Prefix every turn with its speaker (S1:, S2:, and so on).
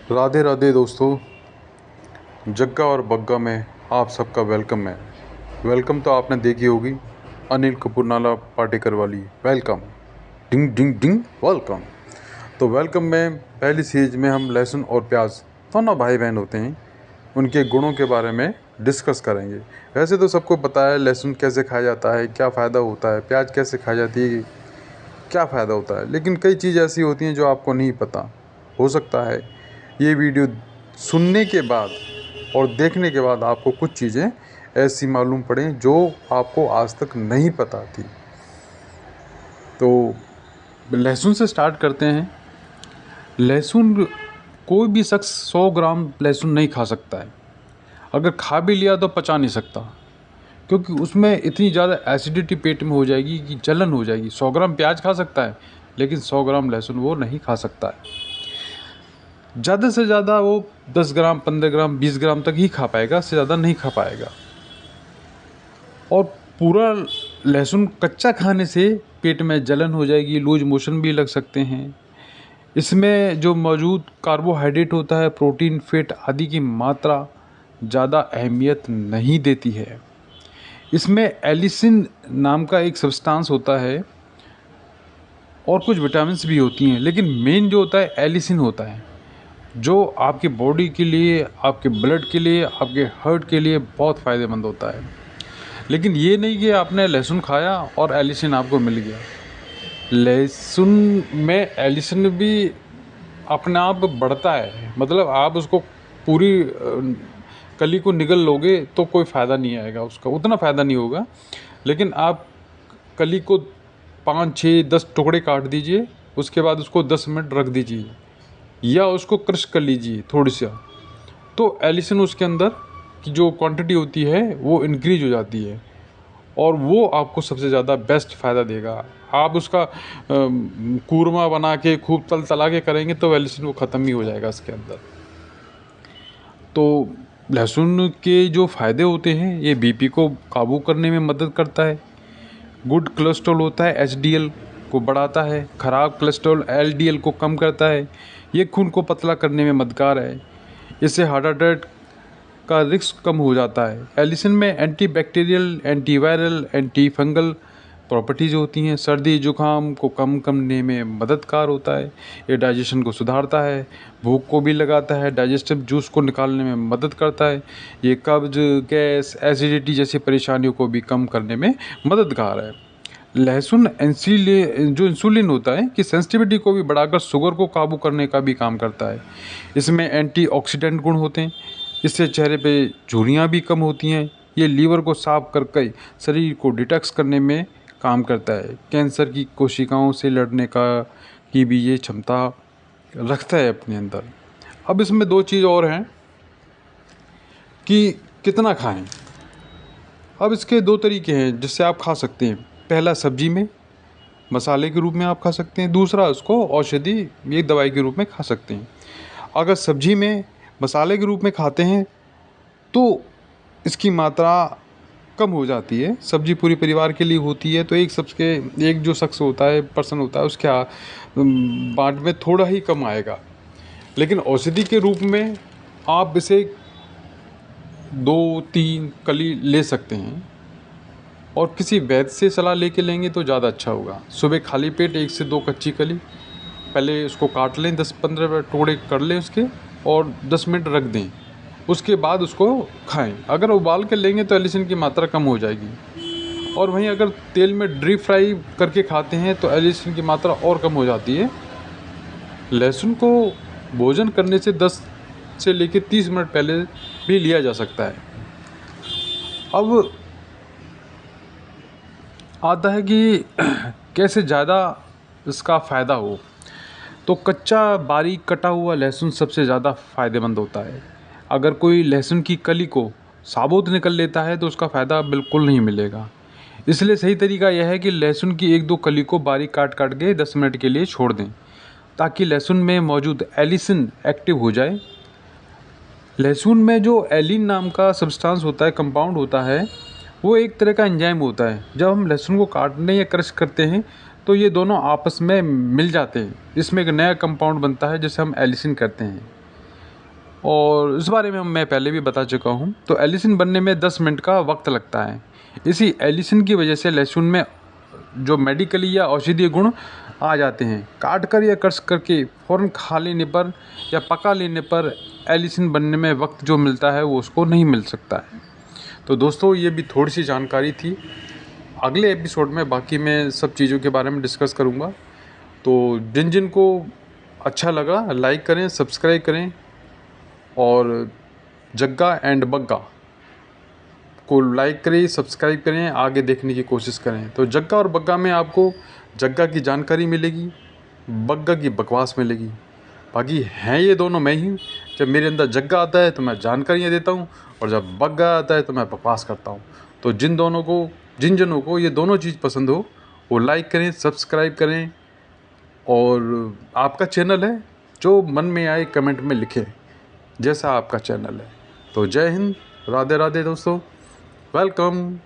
S1: राधे राधे दोस्तों, जग्गा और बग्गा में आप सबका वेलकम है। वेलकम तो आपने देखी होगी, अनिल कपूर नाला पाटेकर वाली वेलकम, डिंग डिंग डिंग वेलकम। तो वेलकम में पहली सीरीज में हम लहसुन और प्याज दोनों भाई बहन होते हैं, उनके गुणों के बारे में डिस्कस करेंगे। वैसे तो सबको पता है लहसुन कैसे खाया जाता है, क्या फ़ायदा होता है, प्याज कैसे खाई जाती है, क्या फ़ायदा होता है, लेकिन कई चीज़ ऐसी होती हैं जो आपको नहीं पता। हो सकता है ये वीडियो सुनने के बाद और देखने के बाद आपको कुछ चीज़ें ऐसी मालूम पड़ें जो आपको आज तक नहीं पता थी। तो लहसुन से स्टार्ट करते हैं। लहसुन, कोई भी शख्स 100 ग्राम लहसुन नहीं खा सकता है। अगर खा भी लिया तो पचा नहीं सकता, क्योंकि उसमें इतनी ज़्यादा एसिडिटी पेट में हो जाएगी कि जलन हो जाएगी। 100 ग्राम प्याज खा सकता है, लेकिन 100 ग्राम लहसुन वो नहीं खा सकता है। ज़्यादा से ज़्यादा वो 10 ग्राम, 15 ग्राम, 20 ग्राम तक ही खा पाएगा, इससे ज़्यादा नहीं खा पाएगा। और पूरा लहसुन कच्चा खाने से पेट में जलन हो जाएगी, लूज मोशन भी लग सकते हैं। इसमें जो मौजूद कार्बोहाइड्रेट होता है, प्रोटीन, फैट आदि की मात्रा ज़्यादा अहमियत नहीं देती है। इसमें एलिसिन नाम का एक सब्सटेंस होता है और कुछ विटामिन्स भी होती हैं, लेकिन मेन जो होता है एलिसिन होता है, जो आपकी बॉडी के लिए, आपके ब्लड के लिए, आपके हार्ट के लिए बहुत फ़ायदेमंद होता है। लेकिन ये नहीं कि आपने लहसुन खाया और एलिसिन आपको मिल गया। लहसुन में एलिसिन भी अपने आप बढ़ता है, मतलब आप उसको पूरी कली को निगल लोगे तो कोई फ़ायदा नहीं आएगा, उसका उतना फ़ायदा नहीं होगा। लेकिन आप कली को 5, 6, 10 टुकड़े काट दीजिए, उसके बाद उसको 10 मिनट रख दीजिए या उसको क्रश कर लीजिए थोड़ी सा, तो एलिसिन उसके अंदर की जो क्वांटिटी होती है वो इंक्रीज हो जाती है और वो आपको सबसे ज़्यादा बेस्ट फ़ायदा देगा। आप उसका कूरमा बना के खूब तला के करेंगे तो एलिसिन वो ख़त्म ही हो जाएगा इसके अंदर। तो लहसुन के जो फ़ायदे होते हैं, ये बीपी को काबू करने में मदद करता है। गुड कोलेस्ट्रॉल होता है, एचडीएल को बढ़ाता है। ख़राब कोलेस्ट्रॉल एलडीएल को कम करता है। ये खून को पतला करने में मददगार है। इससे हार्ट अटैक का रिस्क कम हो जाता है। एलिसिन में anti bacterial, anti viral, anti fungal properties होती हैं। सर्दी जुकाम को कम करने में मददगार होता है। ये डाइजेशन को सुधारता है, भूख को भी लगाता है, डाइजेस्टिव जूस को निकालने में मदद करता है। ये कब्ज, गैस, एसिडिटी जैसी परेशानियों को भी कम करने में मददगार है। लहसुन इंसुलिन होता है कि सेंसिटिविटी को भी बढ़ाकर शुगर को काबू करने का भी काम करता है। इसमें एंटीऑक्सीडेंट गुण होते हैं, इससे चेहरे पे झुर्रियाँ भी कम होती हैं। ये लीवर को साफ करके शरीर को डिटॉक्स करने में काम करता है। कैंसर की कोशिकाओं से लड़ने की भी ये क्षमता रखता है अपने अंदर। अब इसमें 2 चीज़ और हैं कि कितना खाएं। अब इसके 2 तरीके हैं जिससे आप खा सकते हैं। पहला, सब्जी में मसाले के रूप में आप खा सकते हैं। दूसरा, उसको औषधि, एक दवाई के रूप में खा सकते हैं। अगर सब्जी में मसाले के रूप में खाते हैं तो इसकी मात्रा कम हो जाती है। सब्जी पूरी परिवार के लिए होती है, तो एक जो शख्स होता है, पर्सन होता है, उसके बाट में थोड़ा ही कम आएगा। लेकिन औषधि के रूप में आप इसे 2-3 कली ले सकते हैं और किसी वैद्य से सलाह लेके लेंगे तो ज़्यादा अच्छा होगा। सुबह खाली पेट 1 से 2 कच्ची कली पहले उसको काट लें, 10-15 टुकड़े कर लें उसके और 10 मिनट रख दें। उसके बाद उसको खाएं। अगर उबाल के लेंगे तो एलिसिन की मात्रा कम हो जाएगी, और वहीं अगर तेल में डीप फ्राई करके खाते हैं तो एलिसिन की मात्रा और कम हो जाती है। लहसुन को भोजन करने से 10 से लेकर 30 मिनट पहले भी लिया जा सकता है। अब आता है कि कैसे ज़्यादा इसका फ़ायदा हो। तो कच्चा बारीक कटा हुआ लहसुन सबसे ज़्यादा फ़ायदेमंद होता है। अगर कोई लहसुन की कली को साबुत निकल लेता है तो उसका फ़ायदा बिल्कुल नहीं मिलेगा। इसलिए सही तरीका यह है कि लहसुन की 1-2 कली को बारीक काट काट के 10 मिनट के लिए छोड़ दें, ताकि लहसुन में मौजूद एलिसिन एक्टिव हो जाए। लहसुन में जो एलिन नाम का सब्सटेंस होता है, कंपाउंड होता है, वो एक तरह का एंजाइम होता है। जब हम लहसुन को काटने या क्रश करते हैं तो ये दोनों आपस में मिल जाते हैं। इसमें एक नया कंपाउंड बनता है जिसे हम एलिसिन कहते हैं। और इस बारे में मैं पहले भी बता चुका हूँ। तो एलिसिन बनने में 10 मिनट का वक्त लगता है। इसी एलिसिन की वजह से लहसुन में जो मेडिकली या औषधीय गुण आ जाते हैं। काट कर या क्रश करके फ़ौरन खा लेने पर या पका लेने पर एलिसिन बनने में वक्त जो मिलता है वो उसको नहीं मिल सकता है। तो दोस्तों ये भी थोड़ी सी जानकारी थी। अगले एपिसोड में बाकी मैं सब चीज़ों के बारे में डिस्कस करूँगा। तो जिन जिन को अच्छा लगा लाइक करें, सब्सक्राइब करें और जग्गा एंड बग्गा को लाइक करें, सब्सक्राइब करें, आगे देखने की कोशिश करें। तो जग्गा और बग्गा में आपको जग्गा की जानकारी मिलेगी, बग्गा की बकवास मिलेगी। बाकी हैं ये दोनों मैं ही। जब मेरे अंदर जग्गा आता है तो मैं जानकारियाँ देता हूँ और जब बग्गा आता है तो मैं बकवास करता हूँ। तो जिन जनों को ये दोनों चीज़ पसंद हो वो लाइक करें, सब्सक्राइब करें और आपका चैनल है जो मन में आए कमेंट में लिखें, जैसा आपका चैनल है। तो जय हिंद, राधे राधे दोस्तों, वेलकम।